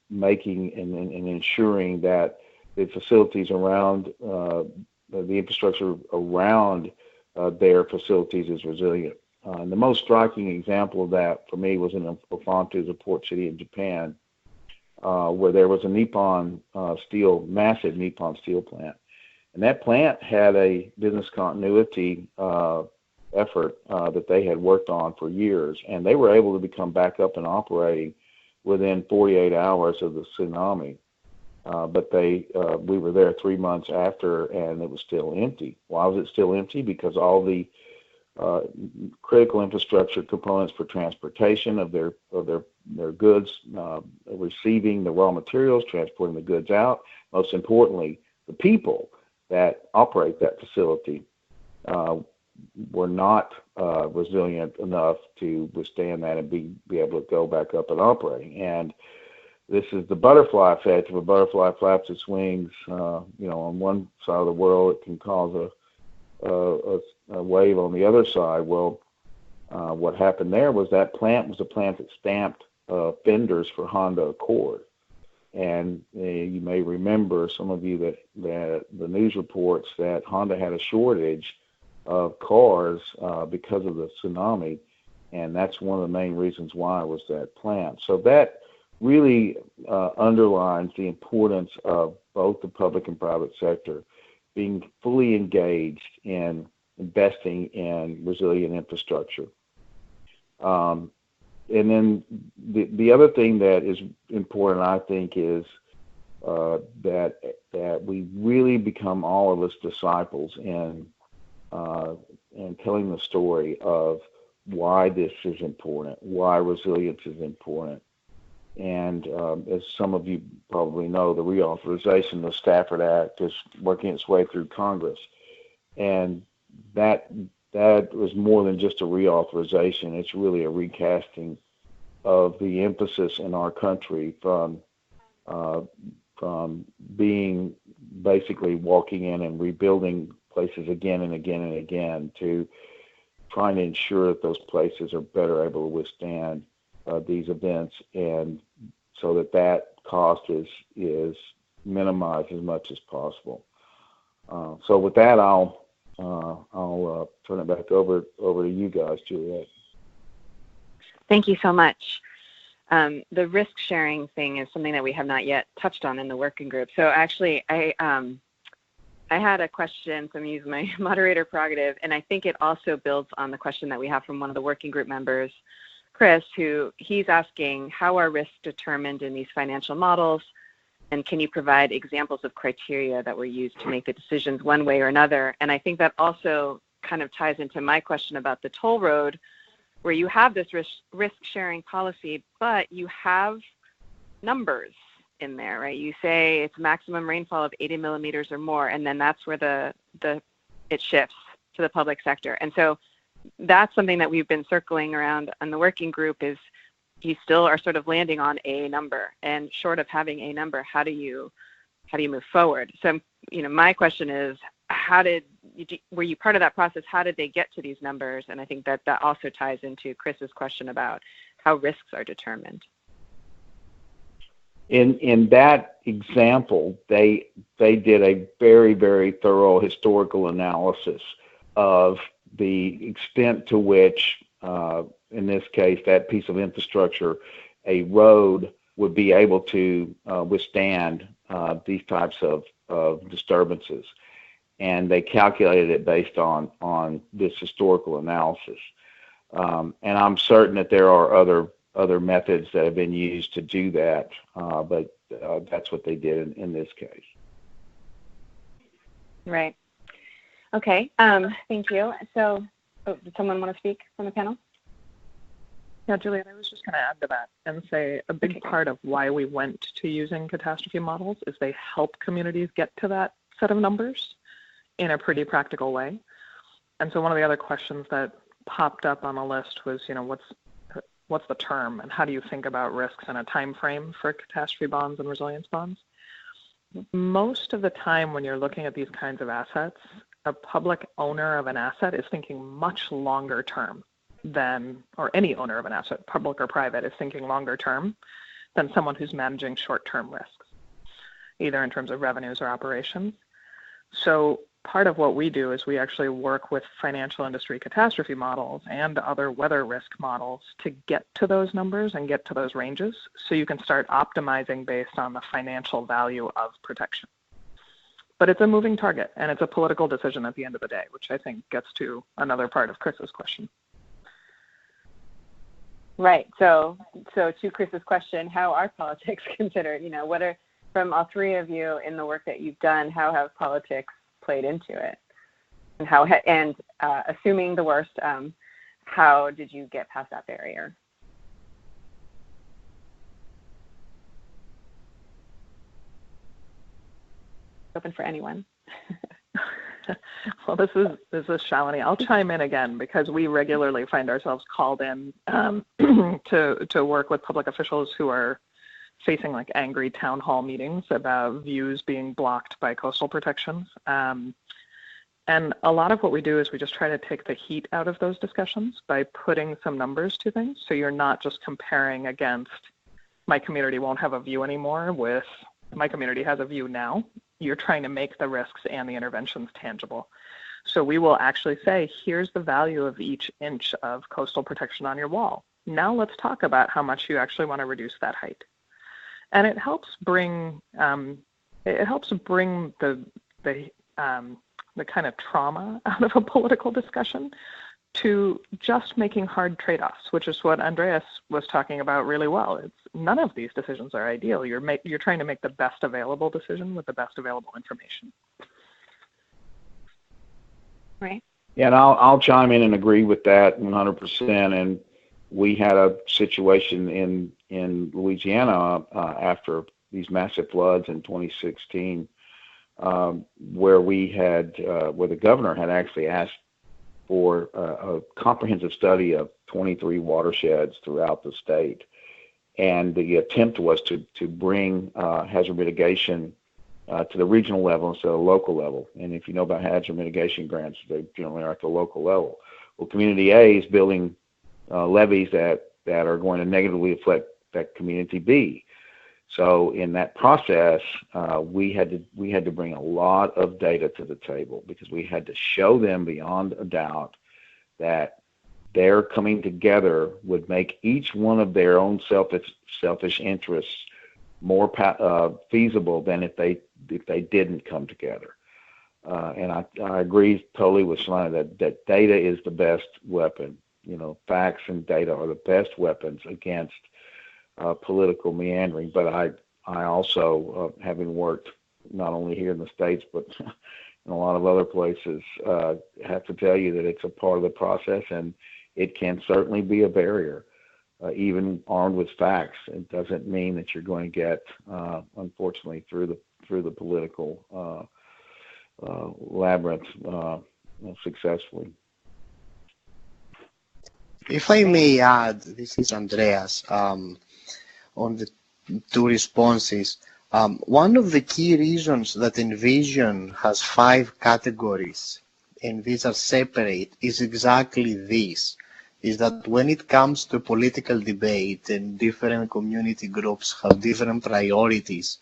making and ensuring that the facilities around the infrastructure around their facilities is resilient. And the most striking example of that for me was in Ofanto, a port city in Japan, where there was a massive Nippon steel plant. And that plant had a business continuity effort that they had worked on for years, and they were able to become back up and operating within 48 hours of the tsunami. But we were there 3 months after, and it was still empty. Why was it still empty? Because all the critical infrastructure components for transportation of their goods, receiving the raw materials, transporting the goods out, most importantly, the people that operate that facility were not resilient enough to withstand that and be able to go back up and operating. And this is the butterfly effect. If a butterfly flaps its wings, on one side of the world, it can cause a wave on the other side. Well, what happened there was that plant was a plant that stamped fenders for Honda Accord. And you may remember, some of you, that the news reports that Honda had a shortage of cars because of the tsunami, and that's one of the main reasons why was that plant. So that really underlines the importance of both the public and private sector being fully engaged in investing in resilient infrastructure. And then the other thing that is important, I think, is that we really become, all of us, disciples in telling the story of why this is important, why resilience is important. And as some of you probably know, the reauthorization of the Stafford Act is working its way through Congress. And that was more than just a reauthorization. It's really a recasting of the emphasis in our country from being basically walking in and rebuilding places again and again and again, to trying to ensure that those places are better able to withstand these events, and so that cost is minimized as much as possible. So with that, I'll turn it back over to you guys, Juliet. Thank you so much. The risk sharing thing is something that we have not yet touched on in the working group. So actually, I had a question, so I'm using my moderator prerogative, and I think it also builds on the question that we have from one of the working group members, Chris, he's asking, how are risks determined in these financial models, and can you provide examples of criteria that were used to make the decisions one way or another? And I think that also kind of ties into my question about the toll road, where you have this risk-sharing policy, but you have numbers in there, right? You say it's maximum rainfall of 80 millimeters or more, and then that's where it shifts to the public sector. And so that's something that we've been circling around on the working group, is you still are sort of landing on a number, and short of having a number, how do you move forward? So, my question is, were you part of that process? How did they get to these numbers? And I think that also ties into Chris's question about how risks are determined. In that example, they did a very, very thorough historical analysis of the extent to which, in this case, that piece of infrastructure, a road, would be able to withstand these types of disturbances. And they calculated it based on this historical analysis. And I'm certain that there are other methods that have been used to do that, but that's what they did in this case. Right. Okay. Thank you. So, did someone want to speak from the panel? Yeah, Juliet, I was just going to add to that and say a big part of why we went to using catastrophe models is they help communities get to that set of numbers in a pretty practical way. And so one of the other questions that popped up on the list was, what's the term and how do you think about risks in a time frame for catastrophe bonds and resilience bonds? Most of the time when you're looking at these kinds of assets, a public owner of an asset is thinking much longer term than, or any owner of an asset, public or private, is thinking longer term than someone who's managing short-term risks, either in terms of revenues or operations. So part of what we do is we actually work with financial industry catastrophe models and other weather risk models to get to those numbers and get to those ranges so you can start optimizing based on the financial value of protection. But it's a moving target and it's a political decision at the end of the day, which I think gets to another part of Chris's question. Right. So to Chris's question, how are politics considered? What are, from all three of you in the work that you've done, how have politics played into it? And assuming the worst, how did you get past that barrier? Open for anyone. Well, this is Shalini. I'll chime in again because we regularly find ourselves called in to work with public officials who are facing like angry town hall meetings about views being blocked by coastal protections. And a lot of what we do is we just try to take the heat out of those discussions by putting some numbers to things. So you're not just comparing against my community won't have a view anymore with my community has a view now. You're trying to make the risks and the interventions tangible. So we will actually say, here's the value of each inch of coastal protection on your wall. Now let's talk about how much you actually want to reduce that height. And it helps bring the kind of trauma out of a political discussion to just making hard trade-offs, which is what Andreas was talking about really well. It's none of these decisions are ideal. You're trying to make the best available decision with the best available information. Right. Yeah, and I'll chime in and agree with that 100%. And we had a situation in Louisiana after these massive floods in 2016, where the governor had actually asked for a comprehensive study of 23 watersheds throughout the state. And the attempt was to bring hazard mitigation to the regional level instead of the local level. And if you know about hazard mitigation grants, they generally are at the local level. Well, Community A is building levees that are going to negatively affect that Community B. So in that process, we had to bring a lot of data to the table because we had to show them beyond a doubt that their coming together would make each one of their own selfish interests more feasible than if they didn't come together. And I agree totally with Shalini that data is the best weapon. Facts and data are the best weapons against political meandering. But I also, having worked not only here in the States but in a lot of other places, have to tell you that it's a part of the process, and it can certainly be a barrier. Even armed with facts, it doesn't mean that you're going to get, unfortunately, through the political labyrinth successfully. If I may add, this is Andreas, on the two responses. One of the key reasons that Envision has 5 categories and these are separate is exactly this, is that when it comes to political debate and different community groups have different priorities,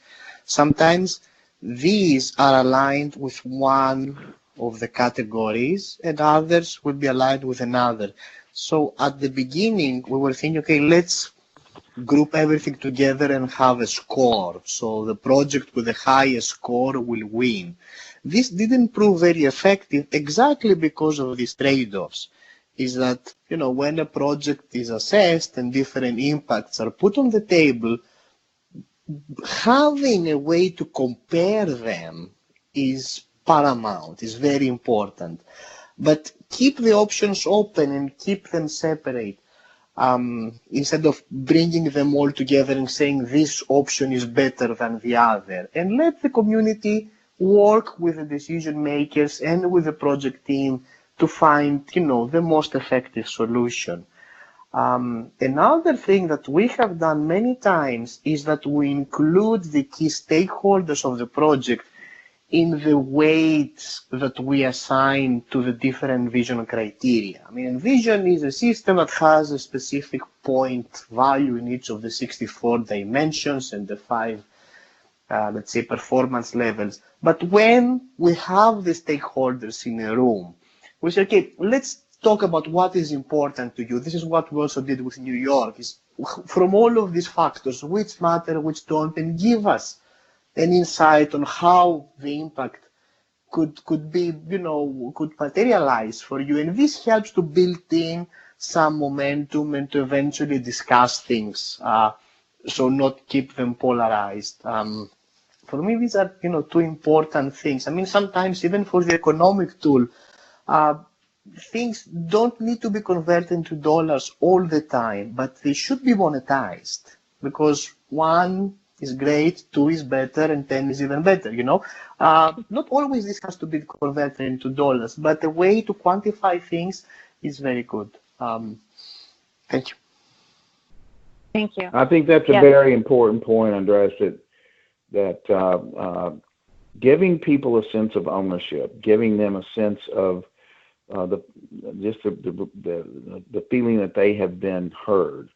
sometimes these are aligned with one of the categories and others will be aligned with another. So at the beginning, we were thinking, okay, let's group everything together and have a score. So the project with the highest score will win. This didn't prove very effective exactly because of these trade-offs. Is that, when a project is assessed and different impacts are put on the table, having a way to compare them is paramount, is very important. But keep the options open and keep them separate. instead of bringing them all together and saying this option is better than the other. And let the community work with the decision makers and with the project team to find, the most effective solution. Another thing that we have done many times is that we include the key stakeholders of the project in the weights that we assign to the different vision criteria. I mean, Envision is a system that has a specific point value in each of the 64 dimensions and the 5, let's say, performance levels. But when we have the stakeholders in a room, we say, okay, let's talk about what is important to you. This is what we also did with New York, is from all of these factors, which matter, which don't, and give us an insight on how the impact could be, could materialize for you. And this helps to build in some momentum and to eventually discuss things, so not keep them polarized. For me, these are, two important things. I mean, sometimes even for the economic tool, things don't need to be converted into dollars all the time, but they should be monetized, because 1 is great, 2 is better, and 10 is even better, Not always this has to be converted into dollars, but the way to quantify things is very good. Thank you. Thank you. I think that's a very important point, Andreas, that giving people a sense of ownership, giving them a sense of the feeling that they have been heard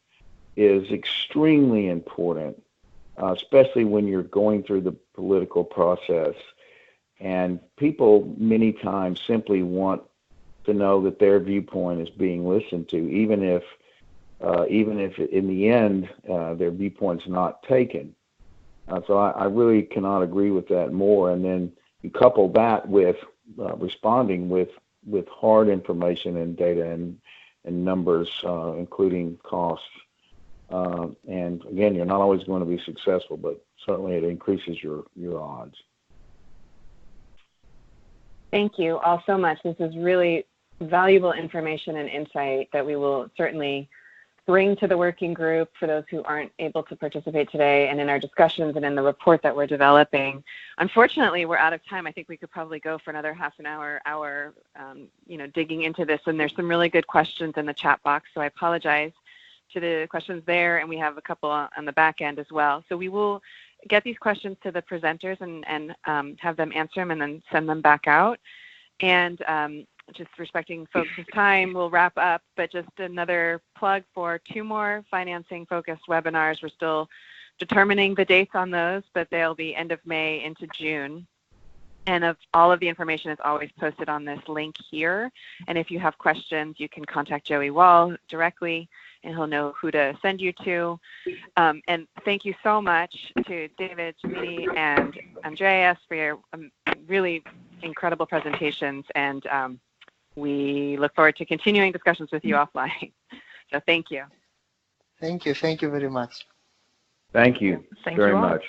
is extremely important, especially when you're going through the political process. And people many times simply want to know that their viewpoint is being listened to, even if in the end their viewpoint's not taken. So I really cannot agree with that more. And then you couple that with responding with hard information and data and numbers, including costs. And again, you're not always going to be successful, but certainly it increases your odds. Thank you all so much. This is really valuable information and insight that we will certainly bring to the working group for those who aren't able to participate today, and in our discussions and in the report that we're developing. Unfortunately, we're out of time. I think we could probably go for another half an hour, digging into this, and there's some really good questions in the chat box, so I apologize to the questions there, and we have a couple on the back end as well. So we will get these questions to the presenters and have them answer them and then send them back out. And just respecting folks' time, we'll wrap up, but just another plug for 2 more financing-focused webinars. We're still determining the dates on those, but they'll be end of May into June. And all of the information is always posted on this link here. And if you have questions, you can contact Joey Wall directly, and he'll know who to send you to. And thank you so much to David, Jamie, and Andreas for your really incredible presentations. And we look forward to continuing discussions with you offline. So thank you. Thank you. Thank you very much. Thank you very much.